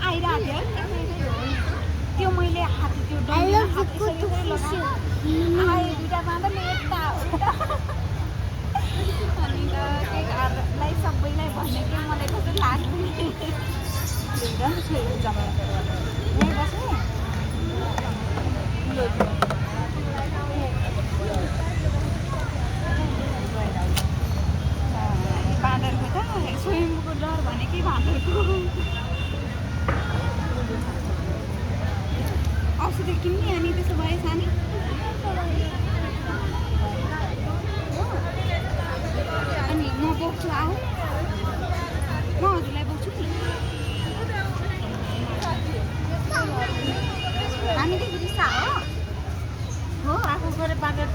आइरहेको थियो त्यो मैले हात त्यो डन्डीमा हात यसरी लगाएँ आयो दुइटा बाँधा यता अनि त त्यही घरलाई सबैलाई भन्ने कि मलाई कस्तो लाग्ने जमा यहीँ बसेँ बाँदरको त स्वयम्भूको डर भनेकै बाँदरको औषधी किन्ने अनि त्यसो भए सानो अनि म बोक्छु आऊ म हजुरलाई बोक्छु नि हामी त रिसा हो आफू गएर बाँदर